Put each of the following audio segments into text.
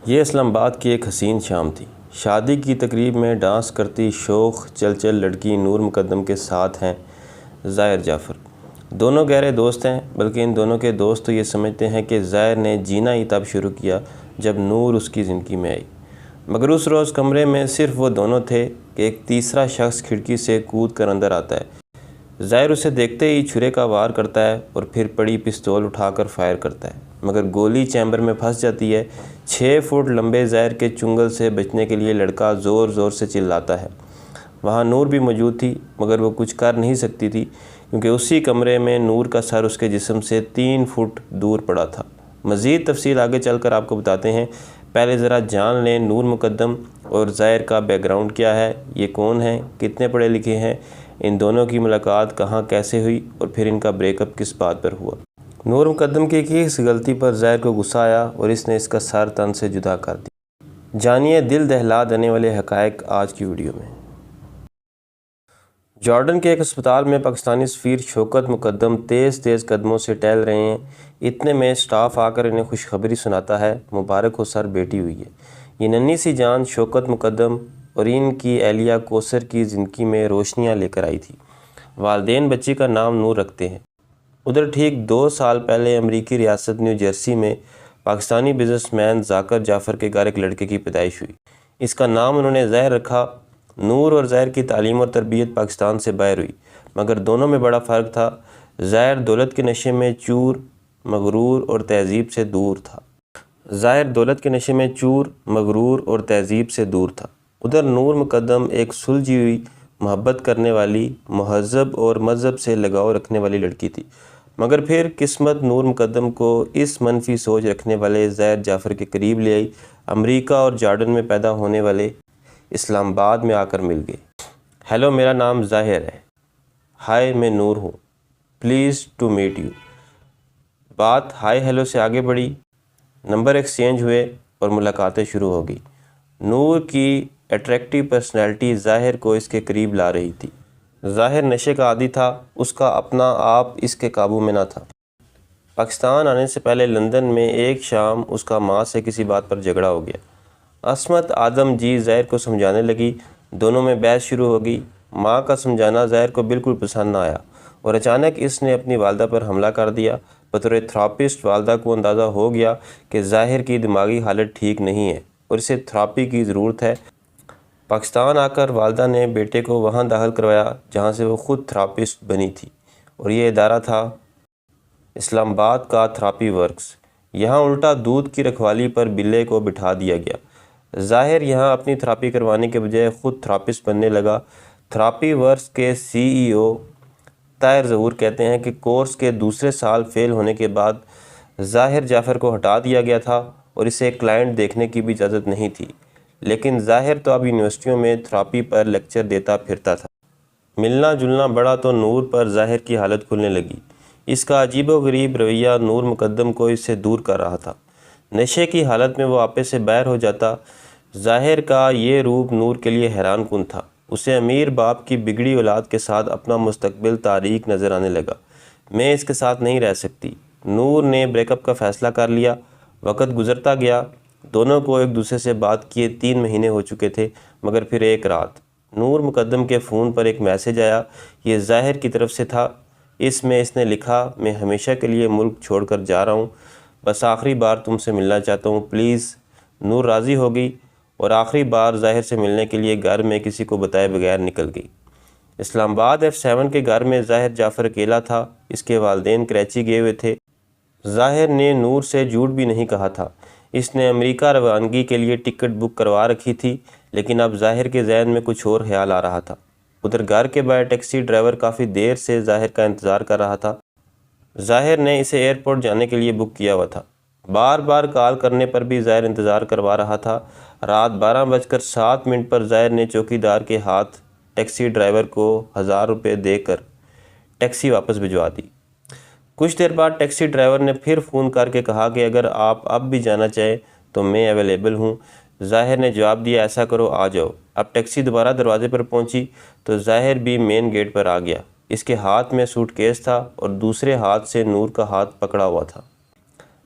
یہ اسلام آباد کی ایک حسین شام تھی۔ شادی کی تقریب میں ڈانس کرتی شوخ چل لڑکی نور مقدم کے ساتھ ہیں ظاہر جعفر۔ دونوں گہرے دوست ہیں، بلکہ ان دونوں کے دوست تو یہ سمجھتے ہیں کہ ظاہر نے جینا ہی تب شروع کیا جب نور اس کی زندگی میں آئی، مگر اس روز کمرے میں صرف وہ دونوں تھے کہ ایک تیسرا شخص کھڑکی سے کود کر اندر آتا ہے۔ ظاہر اسے دیکھتے ہی چھرے کا وار کرتا ہے اور پھر پڑی پستول اٹھا کر فائر کرتا ہے، مگر گولی چیمبر میں پھنس جاتی ہے۔ 6 فٹ لمبے ظاہر کے چنگل سے بچنے کے لیے لڑکا زور زور سے چلاتا ہے۔ وہاں نور بھی موجود تھی، مگر وہ کچھ کر نہیں سکتی تھی کیونکہ اسی کمرے میں نور کا سر اس کے جسم سے 3 فٹ دور پڑا تھا۔ مزید تفصیل آگے چل کر آپ کو بتاتے ہیں، پہلے ذرا جان لیں نور مقدم اور ظاہر کا بیک گراؤنڈ کیا ہے، یہ کون ہیں، کتنے پڑھے لکھے ہیں، ان دونوں کی ملاقات کہاں کیسے ہوئی اور پھر ان کا بریک اپ کس بات پر ہوا۔ نور مقدم کی اس غلطی پر ظاہر کو غصہ آیا اور اس نے اس کا سر تن سے جدا کر دیا۔ جانیے دل دہلا دینے والے حقائق آج کی ویڈیو میں۔ جارڈن کے ایک اسپتال میں پاکستانی سفیر شوکت مقدم تیز قدموں سے ٹہل رہے ہیں، اتنے میں سٹاف آ کر انہیں خوشخبری سناتا ہے، مبارک ہو سر، بیٹی ہوئی ہے۔ یہ ننھی سی جان شوکت مقدم اور ان کی اہلیہ کوثر کی زندگی میں روشنیاں لے کر آئی تھی۔ والدین بچی کا نام نور رکھتے ہیں۔ ادھر ٹھیک 2 سال پہلے امریکی ریاست نیو جرسی میں پاکستانی بزنس مین ذاکر جعفر کے گھر ایک لڑکے کی پیدائش ہوئی۔ اس کا نام انہوں نے ظاہر رکھا۔ نور اور ظاہر کی تعلیم اور تربیت پاکستان سے باہر ہوئی، مگر دونوں میں بڑا فرق تھا۔ ظاہر دولت کے نشے میں چور، مغرور اور تہذیب سے دور تھا۔ ادھر نور مقدم ایک سلجھی ہوئی، محبت کرنے والی، مہذب اور مذہب سے لگاؤ رکھنے والی لڑکی تھی، مگر پھر قسمت نور مقدم کو اس منفی سوچ رکھنے والے ظاہر جعفر کے قریب لے آئی۔ امریکہ اور جارڈن میں پیدا ہونے والے اسلام آباد میں آ کر مل گئے۔ ہیلو، میرا نام ظاہر ہے۔ ہائے، میں نور ہوں، پلیز ٹو میٹ یو۔ بات ہائے ہیلو سے آگے بڑھی، نمبر ایکسچینج ہوئے اور ملاقاتیں شروع ہو گئی۔ نور کی اٹریکٹیو پرسنالٹی ظاہر کو اس کے قریب لا رہی تھی۔ ظاہر نشے کا عادی تھا، اس کا اپنا آپ اس کے قابو میں نہ تھا۔ پاکستان آنے سے پہلے لندن میں ایک شام اس کا ماں سے کسی بات پر جھگڑا ہو گیا۔ عصمت آدم جی ظاہر کو سمجھانے لگی، دونوں میں بحث شروع ہو گئی۔ ماں کا سمجھانا ظاہر کو بالکل پسند نہ آیا اور اچانک اس نے اپنی والدہ پر حملہ کر دیا۔ بطور تھراپسٹ والدہ کو اندازہ ہو گیا کہ ظاہر کی دماغی حالت ٹھیک نہیں ہے اور اسے تھراپی کی ضرورت ہے۔ پاکستان آ کر والدہ نے بیٹے کو وہاں داخل کروایا جہاں سے وہ خود تھراپسٹ بنی تھی، اور یہ ادارہ تھا اسلام آباد کا تھراپی ورکس۔ یہاں الٹا دودھ کی رکھوالی پر بلے کو بٹھا دیا گیا۔ ظاہر یہاں اپنی تھراپی کروانے کے بجائے خود تھراپسٹ بننے لگا۔ تھراپی ورکس کے CEO طاہر ظہور کہتے ہیں کہ کورس کے دوسرے سال فیل ہونے کے بعد ظاہر جعفر کو ہٹا دیا گیا تھا اور اسے کلائنٹ دیکھنے کی بھی اجازت نہیں تھی، لیکن ظاہر تو اب یونیورسٹیوں میں تھراپی پر لیکچر دیتا پھرتا تھا۔ ملنا جلنا بڑا تو نور پر ظاہر کی حالت کھلنے لگی۔ اس کا عجیب و غریب رویہ نور مقدم کو اس سے دور کر رہا تھا۔ نشے کی حالت میں وہ آپے سے باہر ہو جاتا۔ ظاہر کا یہ روپ نور کے لیے حیران کن تھا۔ اسے امیر باپ کی بگڑی اولاد کے ساتھ اپنا مستقبل تاریک نظر آنے لگا۔ میں اس کے ساتھ نہیں رہ سکتی۔ نور نے بریک اپ کا فیصلہ کر لیا۔ وقت گزرتا گیا، دونوں کو ایک دوسرے سے بات کیے 3 مہینے ہو چکے تھے، مگر پھر ایک رات نور مقدم کے فون پر ایک میسج آیا۔ یہ ظاہر کی طرف سے تھا۔ اس میں اس نے لکھا، میں ہمیشہ کے لیے ملک چھوڑ کر جا رہا ہوں، بس آخری بار تم سے ملنا چاہتا ہوں، پلیز۔ نور راضی ہو گئی اور آخری بار ظاہر سے ملنے کے لیے گھر میں کسی کو بتائے بغیر نکل گئی۔ اسلام آباد F7 کے گھر میں ظاہر جعفر اکیلا تھا۔ اس کے والدین کراچی گئے ہوئے تھے۔ ظاہر نے نور سے جھوٹ بھی نہیں کہا تھا۔ اس نے امریکہ روانگی کے لیے ٹکٹ بک کروا رکھی تھی، لیکن اب ظاہر کے ذہن میں کچھ اور خیال آ رہا تھا۔ ادھر گھر کے باہر ٹیکسی ڈرائیور کافی دیر سے ظاہر کا انتظار کر رہا تھا۔ ظاہر نے اسے ایئرپورٹ جانے کے لیے بک کیا ہوا تھا۔ بار بار کال کرنے پر بھی ظاہر انتظار کروا رہا تھا۔ رات 12:07 پر ظاہر نے چوکیدار کے ہاتھ ٹیکسی ڈرائیور کو 1000 روپے دے کر ٹیکسی واپس بھجوا دی۔ کچھ دیر بعد ٹیکسی ڈرائیور نے پھر فون کر کے کہا کہ اگر آپ اب بھی جانا چاہیں تو میں اویلیبل ہوں۔ ظاہر نے جواب دیا، ایسا کرو، آ جاؤ۔ اب ٹیکسی دوبارہ دروازے پر پہنچی تو ظاہر بھی مین گیٹ پر آ گیا۔ اس کے ہاتھ میں سوٹ کیس تھا اور دوسرے ہاتھ سے نور کا ہاتھ پکڑا ہوا تھا۔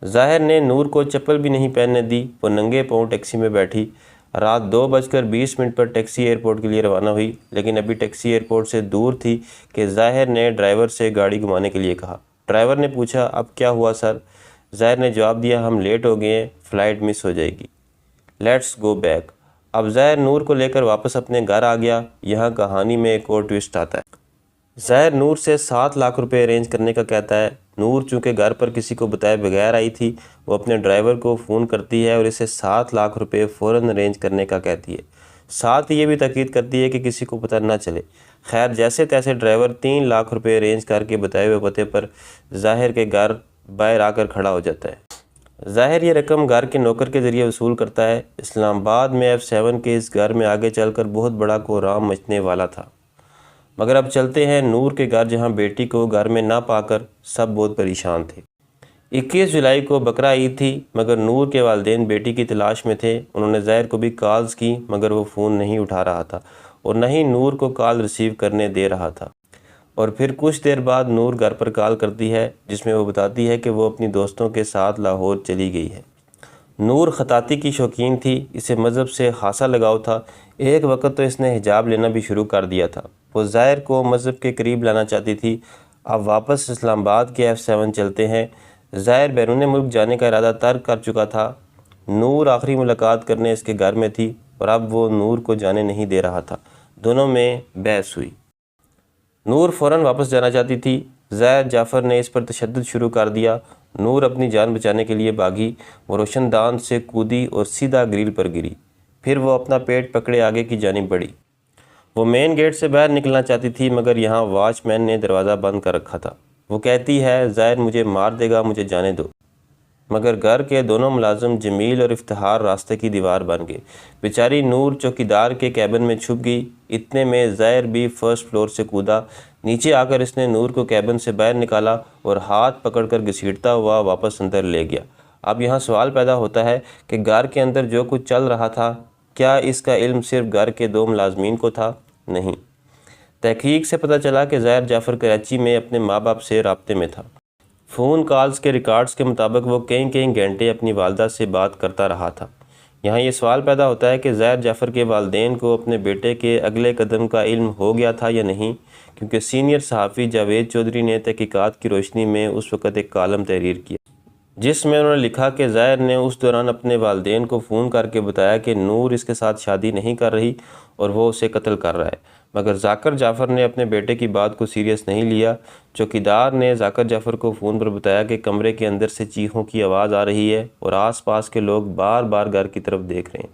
ظاہر نے نور کو چپل بھی نہیں پہننے دی، وہ ننگے پاؤں ٹیکسی میں بیٹھی۔ رات 2:20 پر ٹیکسی ایئرپورٹ کے لیے روانہ ہوئی، لیکن ابھی ٹیکسی ایئرپورٹ سے دور تھی کہ ظاہر نے ڈرائیور سے گاڑی گھمانے کے لیے کہا۔ ڈرائیور نے پوچھا، اب کیا ہوا سر؟ ظاہر نے جواب دیا، ہم لیٹ ہو گئے ہیں، فلائٹ مس ہو جائے گی، لیٹس گو بیک۔ اب ظاہر نور کو لے کر واپس اپنے گھر آ گیا۔ یہاں کہانی میں ایک اور ٹوسٹ آتا ہے۔ ظاہر نور سے 7 لاکھ روپے ارینج کرنے کا کہتا ہے۔ نور چونکہ گھر پر کسی کو بتائے بغیر آئی تھی، وہ اپنے ڈرائیور کو فون کرتی ہے اور اسے 7 لاکھ روپے فوراً ارینج کرنے کا کہتی ہے۔ ساتھ یہ بھی تاکید کرتی ہے کہ کسی کو پتہ نہ چلے۔ خیر جیسے تیسے ڈرائیور 3 لاکھ روپے ارینج کر کے بتائے ہوئے پتے پر ظاہر کے گھر باہر آ کر کھڑا ہو جاتا ہے۔ ظاہر یہ رقم گھر کے نوکر کے ذریعے وصول کرتا ہے۔ اسلام آباد میں F7 کے اس گھر میں آگے چل کر بہت بڑا کوہرام مچنے والا تھا۔ مگر اب چلتے ہیں نور کے گھر، جہاں بیٹی کو گھر میں نہ پا کر سب بہت پریشان تھے۔ 21 جولائی کو بقرہ عید تھی، مگر نور کے والدین بیٹی کی تلاش میں تھے۔ انہوں نے ظاہر کو بھی کالز کی، مگر وہ فون نہیں اٹھا رہا تھا اور نہ ہی نور کو کال ریسیو کرنے دے رہا تھا۔ اور پھر کچھ دیر بعد نور گھر پر کال کرتی ہے، جس میں وہ بتاتی ہے کہ وہ اپنی دوستوں کے ساتھ لاہور چلی گئی ہے۔ نور خطاطی کی شوقین تھی، اسے مذہب سے خاصا لگاؤ تھا۔ ایک وقت تو اس نے حجاب لینا بھی شروع کر دیا تھا۔ وہ ظاہر کو مذہب کے قریب لانا چاہتی تھی۔ اب واپس اسلام آباد کے F7 چلتے ہیں۔ ظاہر بیرون ملک جانے کا ارادہ ترک کر چکا تھا۔ نور آخری ملاقات کرنے اس کے گھر میں تھی اور اب وہ نور کو جانے نہیں دے رہا تھا۔ دونوں میں بحث ہوئی۔ نور فوراً واپس جانا چاہتی تھی۔ ظاہر جعفر نے اس پر تشدد شروع کر دیا۔ نور اپنی جان بچانے کے لیے بھاگی۔ وہ روشن دان سے کودی اور سیدھا گریل پر گری۔ پھر وہ اپنا پیٹ پکڑے آگے کی جانب بڑھی۔ وہ مین گیٹ سے باہر نکلنا چاہتی تھی، مگر یہاں واچ مین نے دروازہ بند کر رکھا تھا۔ وہ کہتی ہے، ظاہر مجھے مار دے گا، مجھے جانے دو۔ مگر گھر کے دونوں ملازم جمیل اور افتخار راستے کی دیوار بن گئے۔ بیچاری نور چوکیدار کے کیبن میں چھپ گئی۔ اتنے میں ظاہر بھی فرسٹ فلور سے کودا۔ نیچے آ کر اس نے نور کو کیبن سے باہر نکالا اور ہاتھ پکڑ کر گھسیٹتا ہوا واپس اندر لے گیا۔ اب یہاں سوال پیدا ہوتا ہے کہ گھر کے اندر جو کچھ چل رہا تھا، کیا اس کا علم صرف گھر کے 2 ملازمین کو تھا؟ نہیں۔ تحقیق سے پتہ چلا کہ ظاہر جعفر کراچی میں اپنے ماں باپ سے رابطے میں تھا۔ فون کالز کے ریکارڈز کے مطابق وہ کئی گھنٹے اپنی والدہ سے بات کرتا رہا تھا۔ یہاں یہ سوال پیدا ہوتا ہے کہ ظاہر جعفر کے والدین کو اپنے بیٹے کے اگلے قدم کا علم ہو گیا تھا یا نہیں، کیونکہ سینئر صحافی جاوید چودھری نے تحقیقات کی روشنی میں اس وقت ایک کالم تحریر کیا، جس میں انہوں نے لکھا کہ ظاہر نے اس دوران اپنے والدین کو فون کر کے بتایا کہ نور اس کے ساتھ شادی نہیں کر رہی اور وہ اسے قتل کر رہا ہے، مگر ذاکر جعفر نے اپنے بیٹے کی بات کو سیریس نہیں لیا۔ چوکیدار نے ذاکر جعفر کو فون پر بتایا کہ کمرے کے اندر سے چیخوں کی آواز آ رہی ہے اور آس پاس کے لوگ بار بار گھر کی طرف دیکھ رہے ہیں۔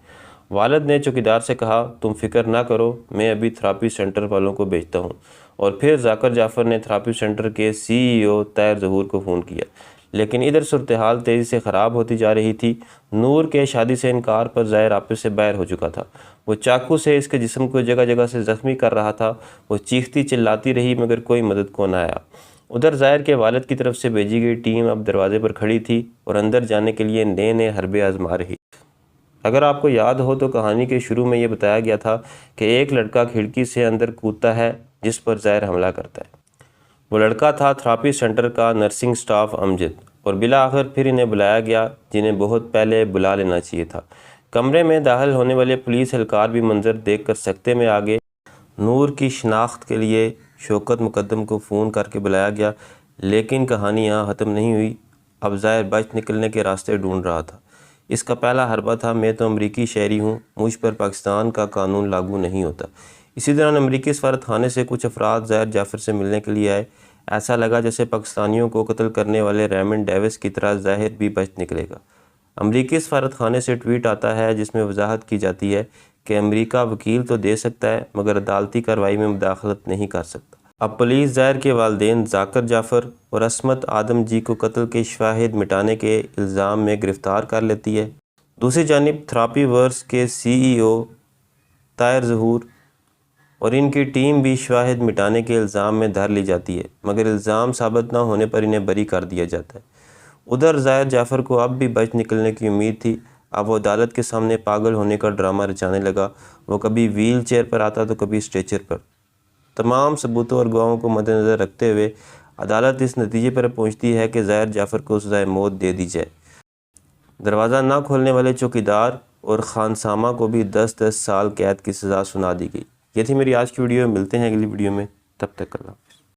والد نے چوکیدار سے کہا، تم فکر نہ کرو، میں ابھی تھراپی سینٹر والوں کو بھیجتا ہوں۔ اور پھر ذاکر جعفر نے تھراپی سینٹر کے CEO طاہر ظہور کو فون کیا، لیکن ادھر صورتحال تیزی سے خراب ہوتی جا رہی تھی۔ نور کے شادی سے انکار پر ظاہر آپس سے باہر ہو چکا تھا۔ وہ چاقو سے اس کے جسم کو جگہ جگہ سے زخمی کر رہا تھا۔ وہ چیختی چلاتی رہی، مگر کوئی مدد کو نہ آیا۔ ادھر ظاہر کے والد کی طرف سے بھیجی گئی ٹیم اب دروازے پر کھڑی تھی اور اندر جانے کے لیے نئے حربے آزما رہی۔ اگر آپ کو یاد ہو تو کہانی کے شروع میں یہ بتایا گیا تھا کہ ایک لڑکا کھڑکی سے اندر کودتا ہے، جس پر ظاہر حملہ کرتا ہے۔ وہ لڑکا تھا تھراپی سینٹر کا نرسنگ سٹاف امجد، اور بالآخر پھر انہیں بلایا گیا، جنہیں بہت پہلے بلا لینا چاہیے تھا۔ کمرے میں داخل ہونے والے پولیس اہلکار بھی منظر دیکھ کر سکتے میں آ گئے۔ نور کی شناخت کے لیے شوکت مقدم کو فون کر کے بلایا گیا، لیکن کہانی یہاں ختم نہیں ہوئی۔ اب ظاہر بچ نکلنے کے راستے ڈھونڈ رہا تھا۔ اس کا پہلا حربہ تھا، میں تو امریکی شہری ہوں، مجھ پر پاکستان کا قانون لاگو نہیں ہوتا۔ اسی دوران امریکی سفارت خانے سے کچھ افراد ظاہر جعفر سے ملنے کے لیے آئے۔ ایسا لگا جیسے پاکستانیوں کو قتل کرنے والے ریمنڈ ڈیوس کی طرح ظاہر بھی بچ نکلے گا۔ امریکی سفارت خانے سے ٹویٹ آتا ہے جس میں وضاحت کی جاتی ہے کہ امریکہ وکیل تو دے سکتا ہے، مگر عدالتی کارروائی میں مداخلت نہیں کر سکتا۔ اب پولیس ظاہر کے والدین ذاکر جعفر اور عصمت آدم جی کو قتل کے شواہد مٹانے کے الزام میں گرفتار کر لیتی ہے۔ دوسری جانب تھراپی ورس کے CEO طاہر ظہور اور ان کی ٹیم بھی شواہد مٹانے کے الزام میں دھر لی جاتی ہے، مگر الزام ثابت نہ ہونے پر انہیں بری کر دیا جاتا ہے۔ ادھر ظاہر جعفر کو اب بھی بچ نکلنے کی امید تھی۔ اب وہ عدالت کے سامنے پاگل ہونے کا ڈرامہ رچانے لگا۔ وہ کبھی ویل چیئر پر آتا تو کبھی اسٹریچر پر۔ تمام ثبوتوں اور گواہوں کو مد نظر رکھتے ہوئے عدالت اس نتیجے پر پہنچتی ہے کہ ظاہر جعفر کو سزائے موت دے دی جائے۔ دروازہ نہ کھولنے والے چوکیدار اور خانسامہ کو بھی 10 سال قید کی سزا سنا دی گئی۔ یہ تھی میری آج کی ویڈیو، ملتے ہیں اگلی ویڈیو میں، تب تک اللہ حافظ۔